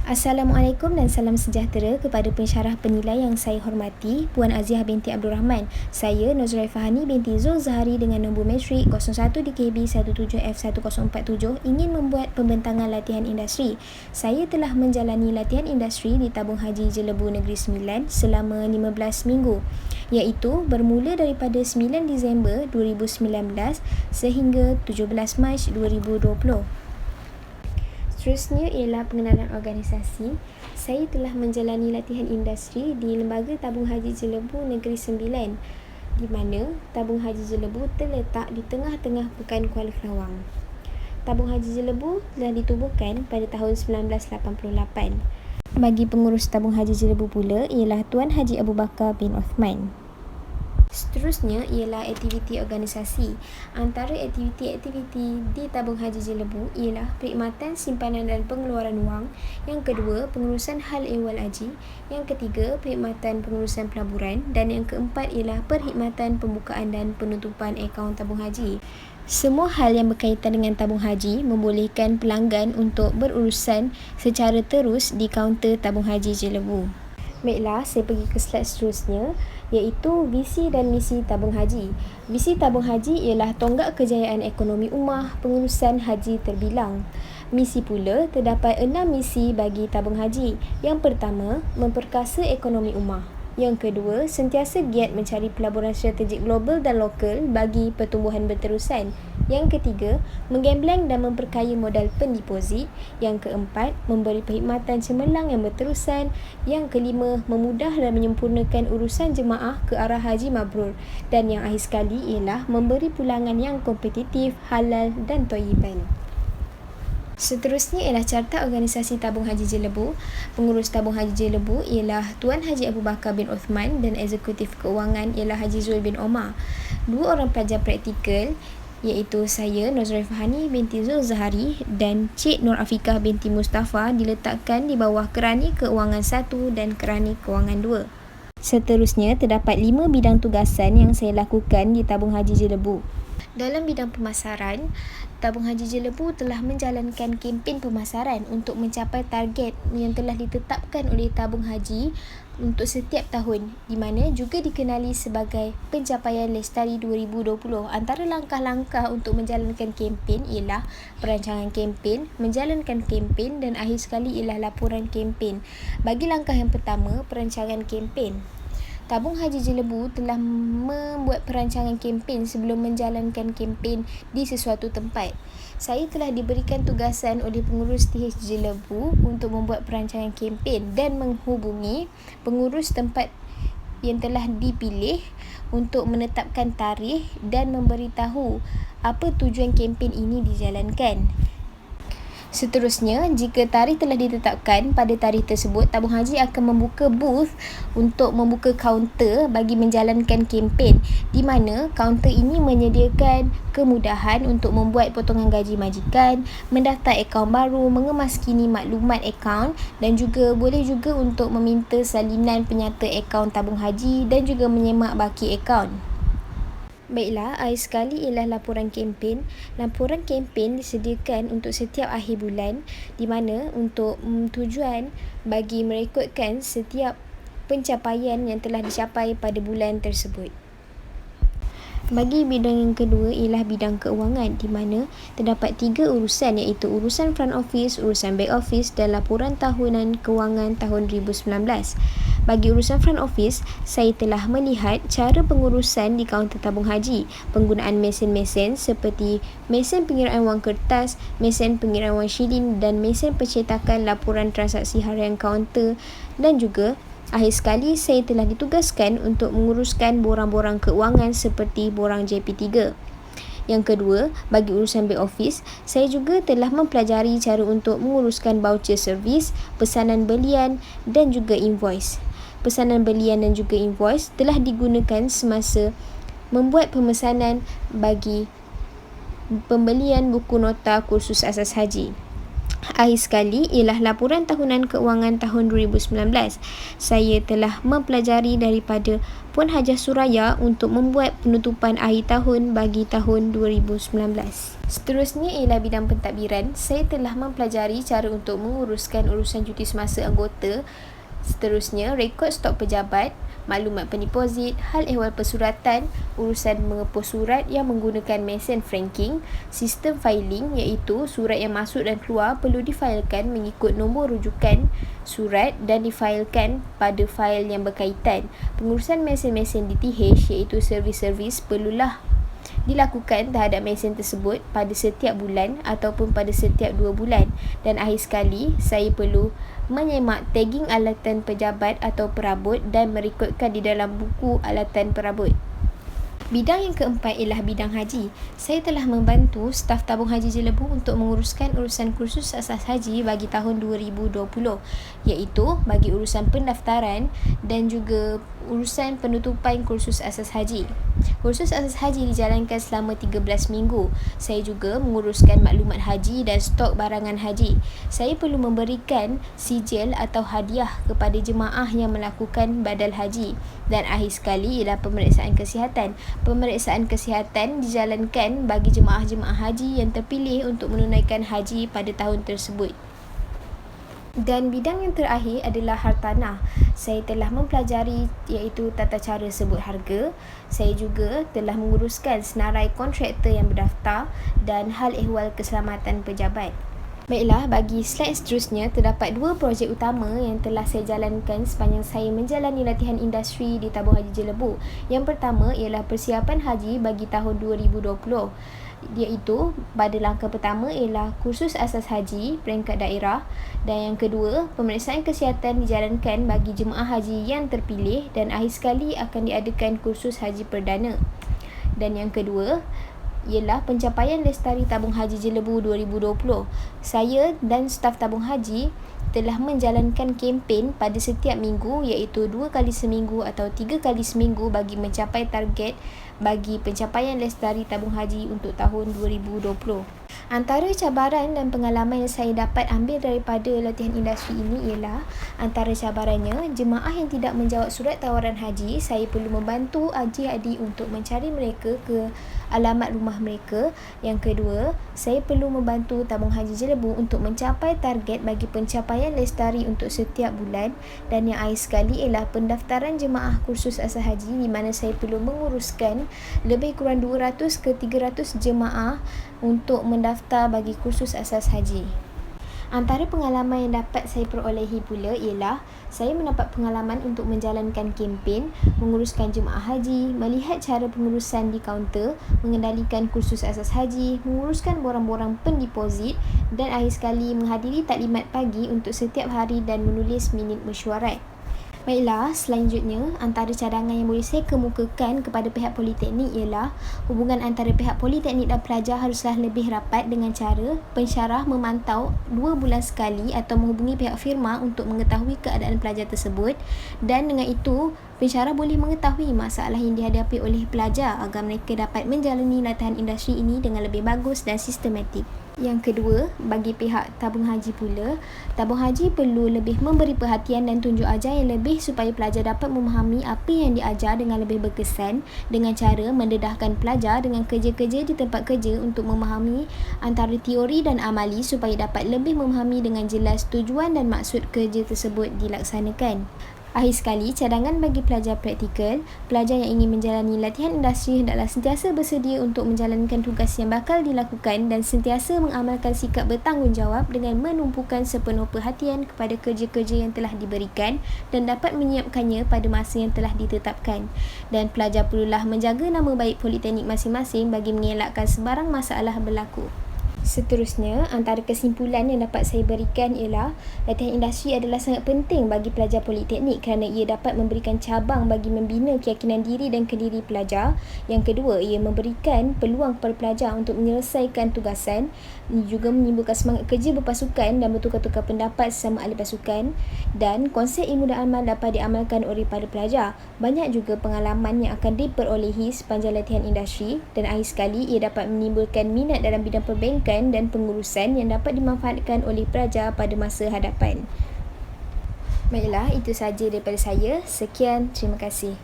Assalamualaikum dan salam sejahtera kepada pensyarah penilai yang saya hormati, Puan Aziah binti Abdul Rahman. Saya Nozrai Fahani binti Zul Zahari dengan nombor matrik 01 DKB 17F1047 ingin membuat pembentangan latihan industri. Saya telah menjalani latihan industri di Tabung Haji Jelebu Negeri Sembilan selama 15 minggu, iaitu bermula daripada 9 Disember 2019 sehingga 17 Mac 2020. Seterusnya ialah pengenalan organisasi. Saya telah menjalani latihan industri di Lembaga Tabung Haji Jelebu Negeri Sembilan, di mana Tabung Haji Jelebu terletak di tengah-tengah Pekan Kuala Kelawang. Tabung Haji Jelebu telah ditubuhkan pada tahun 1988. Bagi pengurus Tabung Haji Jelebu pula ialah Tuan Haji Abu Bakar bin Uthman. Seterusnya ialah aktiviti organisasi. Antara aktiviti-aktiviti di Tabung Haji Jelebu ialah perkhidmatan simpanan dan pengeluaran wang. Yang kedua, pengurusan hal ehwal haji. Yang ketiga, perkhidmatan pengurusan pelaburan. Dan yang keempat ialah perkhidmatan pembukaan dan penutupan akaun tabung haji. Semua hal yang berkaitan dengan tabung haji membolehkan pelanggan untuk berurusan secara terus di kaunter Tabung Haji Jelebu. Baiklah, saya pergi ke slide seterusnya, iaitu visi dan misi tabung haji. Visi tabung haji ialah tonggak kejayaan ekonomi ummah pengurusan haji terbilang. Misi pula, terdapat 6 misi bagi tabung haji. Yang pertama, memperkasa ekonomi ummah. Yang kedua, sentiasa giat mencari pelaburan strategik global dan lokal bagi pertumbuhan berterusan. Yang ketiga, menggembleng dan memperkaya modal pendeposit. Yang keempat, memberi perkhidmatan cemerlang yang berterusan. Yang kelima, memudah dan menyempurnakan urusan jemaah ke arah haji mabrur. Dan yang akhir sekali ialah memberi pulangan yang kompetitif, halal dan thayyiban. Seterusnya ialah carta organisasi Tabung Haji Jelebu. Pengurus Tabung Haji Jelebu ialah Tuan Haji Abu Bakar bin Uthman dan eksekutif keuangan ialah Haji Zul bin Omar. Dua orang pelajar praktikal iaitu saya Nozrai Fahani binti Zul Zahari dan Cik Nur Afiqah binti Mustafa diletakkan di bawah Kerani Keuangan 1 dan Kerani Keuangan 2. Seterusnya terdapat 5 bidang tugasan yang saya lakukan di Tabung Haji Jelebu. Dalam bidang pemasaran, Tabung Haji Jelebu telah menjalankan kempen pemasaran untuk mencapai target yang telah ditetapkan oleh Tabung Haji untuk setiap tahun, di mana juga dikenali sebagai pencapaian Lestari 2020. Antara langkah-langkah untuk menjalankan kempen ialah perancangan kempen, menjalankan kempen dan akhir sekali ialah laporan kempen. Bagi langkah yang pertama, perancangan kempen. Tabung Haji Jelebu telah membuat perancangan kempen sebelum menjalankan kempen di sesuatu tempat. Saya telah diberikan tugasan oleh pengurus TH Jelebu untuk membuat perancangan kempen dan menghubungi pengurus tempat yang telah dipilih untuk menetapkan tarikh dan memberitahu apa tujuan kempen ini dijalankan. Seterusnya, jika tarikh telah ditetapkan pada tarikh tersebut, Tabung Haji akan membuka booth untuk membuka kaunter bagi menjalankan kempen, di mana kaunter ini menyediakan kemudahan untuk membuat potongan gaji majikan, mendaftar akaun baru, mengemaskini maklumat akaun dan juga boleh juga untuk meminta salinan penyata akaun Tabung Haji dan juga menyemak baki akaun. Baiklah, akhir sekali ialah laporan kempen. Laporan kempen disediakan untuk setiap akhir bulan, di mana untuk tujuan bagi merekodkan setiap pencapaian yang telah dicapai pada bulan tersebut. Bagi bidang yang kedua ialah bidang keuangan, di mana terdapat 3 urusan iaitu urusan front office, urusan back office dan laporan tahunan keuangan tahun 2019. Bagi urusan front office, saya telah melihat cara pengurusan di kaunter tabung haji, penggunaan mesin-mesin seperti mesin pengiraan wang kertas, mesin pengiraan wang shilling dan mesin pencetakan laporan transaksi harian kaunter dan juga akhir sekali, saya telah ditugaskan untuk menguruskan borang-borang keuangan seperti borang JP3. Yang kedua, bagi urusan back office, saya juga telah mempelajari cara untuk menguruskan voucher servis, pesanan belian dan juga invoice. Pesanan belian dan juga invoice telah digunakan semasa membuat pemesanan bagi pembelian buku nota kursus asas haji. Akhir sekali ialah laporan tahunan keuangan tahun 2019. Saya telah mempelajari daripada Puan Hajah Suraya untuk membuat penutupan akhir tahun bagi tahun 2019. Seterusnya ialah bidang pentadbiran. Saya telah mempelajari cara untuk menguruskan urusan cuti semasa anggota. Seterusnya, rekod stok pejabat, maklumat pendeposit, hal ehwal persuratan, urusan mengepost surat yang menggunakan mesin franking, sistem filing iaitu surat yang masuk dan keluar perlu difailkan mengikut nombor rujukan surat dan difailkan pada fail yang berkaitan. Pengurusan mesin-mesin DTH iaitu servis-servis perlulah dilakukan terhadap mesin tersebut pada setiap bulan ataupun pada setiap 2 bulan. Dan akhir sekali, saya perlu menyemak tagging alatan pejabat atau perabot dan merekodkan di dalam buku alatan perabot. Bidang yang keempat ialah bidang haji. Saya telah membantu staf tabung haji Jelebu untuk menguruskan urusan kursus asas haji bagi tahun 2020, iaitu bagi urusan pendaftaran dan juga urusan penutupan kursus asas haji. Kursus asas haji dijalankan selama 13 minggu. Saya juga menguruskan maklumat haji dan stok barangan haji. Saya perlu memberikan sijil atau hadiah kepada jemaah yang melakukan badal haji. Dan akhir sekali ialah pemeriksaan kesihatan. Pemeriksaan kesihatan dijalankan bagi jemaah-jemaah haji yang terpilih untuk menunaikan haji pada tahun tersebut. Dan bidang yang terakhir adalah hartanah. Saya telah mempelajari iaitu tata cara sebut harga. Saya juga telah menguruskan senarai kontraktor yang berdaftar dan hal ehwal keselamatan pejabat. Baiklah, bagi slide seterusnya, terdapat 2 projek utama yang telah saya jalankan sepanjang saya menjalani latihan industri di Tabung Haji Jelebu. Yang pertama ialah persiapan haji bagi tahun 2020. Iaitu pada langkah pertama ialah kursus asas haji peringkat daerah, dan yang kedua, pemeriksaan kesihatan dijalankan bagi jemaah haji yang terpilih, dan akhir sekali akan diadakan kursus haji perdana. Dan yang kedua ialah pencapaian Lestari Tabung Haji Jelebu 2020. Saya dan staf tabung haji telah menjalankan kempen pada setiap minggu, iaitu 2 kali seminggu atau 3 kali seminggu bagi mencapai target bagi pencapaian Lestari Tabung Haji untuk tahun 2020. Antara cabaran dan pengalaman yang saya dapat ambil daripada latihan industri ini ialah, antara cabarannya, jemaah yang tidak menjawab surat tawaran haji, saya perlu membantu adik-adik untuk mencari mereka ke alamat rumah mereka. Yang kedua, saya perlu membantu Tabung Haji Jelebu untuk mencapai target bagi pencapaian Lestari untuk setiap bulan. Dan yang akhir sekali ialah pendaftaran jemaah kursus asas haji, di mana saya perlu menguruskan lebih kurang 200 ke 300 jemaah untuk mendaftar bagi kursus asas haji. Antara pengalaman yang dapat saya perolehi pula ialah saya mendapat pengalaman untuk menjalankan kempen, menguruskan jemaah haji, melihat cara pengurusan di kaunter, mengendalikan kursus asas haji, menguruskan borang-borang pendeposit, dan akhir sekali menghadiri taklimat pagi untuk setiap hari dan menulis minit mesyuarat. Baiklah, selanjutnya, antara cadangan yang boleh saya kemukakan kepada pihak politeknik ialah hubungan antara pihak politeknik dan pelajar haruslah lebih rapat dengan cara pensyarah memantau 2 bulan sekali atau menghubungi pihak firma untuk mengetahui keadaan pelajar tersebut, dan dengan itu pensyarah boleh mengetahui masalah yang dihadapi oleh pelajar agar mereka dapat menjalani latihan industri ini dengan lebih bagus dan sistematik. Yang kedua, bagi pihak tabung haji pula, tabung haji perlu lebih memberi perhatian dan tunjuk ajar yang lebih supaya pelajar dapat memahami apa yang diajar dengan lebih berkesan, dengan cara mendedahkan pelajar dengan kerja-kerja di tempat kerja untuk memahami antara teori dan amali supaya dapat lebih memahami dengan jelas tujuan dan maksud kerja tersebut dilaksanakan. Akhir sekali, cadangan bagi pelajar praktikal. Pelajar yang ingin menjalani latihan industri hendaklah sentiasa bersedia untuk menjalankan tugas yang bakal dilakukan dan sentiasa mengamalkan sikap bertanggungjawab dengan menumpukan sepenuh perhatian kepada kerja-kerja yang telah diberikan dan dapat menyiapkannya pada masa yang telah ditetapkan. Dan pelajar perlulah menjaga nama baik politeknik masing-masing bagi mengelakkan sebarang masalah berlaku. Seterusnya, antara kesimpulan yang dapat saya berikan ialah latihan industri adalah sangat penting bagi pelajar politeknik kerana ia dapat memberikan cabang bagi membina keyakinan diri dan kendiri pelajar. Yang kedua, ia memberikan peluang kepada pelajar untuk menyelesaikan tugasan, juga menimbulkan semangat kerja berpasukan dan bertukar-tukar pendapat sesama ahli pasukan, dan konsep ilmu dan amal dapat diamalkan oleh para pelajar. Banyak juga pengalaman yang akan diperolehi sepanjang latihan industri, dan akhir sekali ia dapat menimbulkan minat dalam bidang perbankan pendidikan dan pengurusan yang dapat dimanfaatkan oleh pelajar pada masa hadapan. Baiklah, itu sahaja daripada saya. Sekian, terima kasih.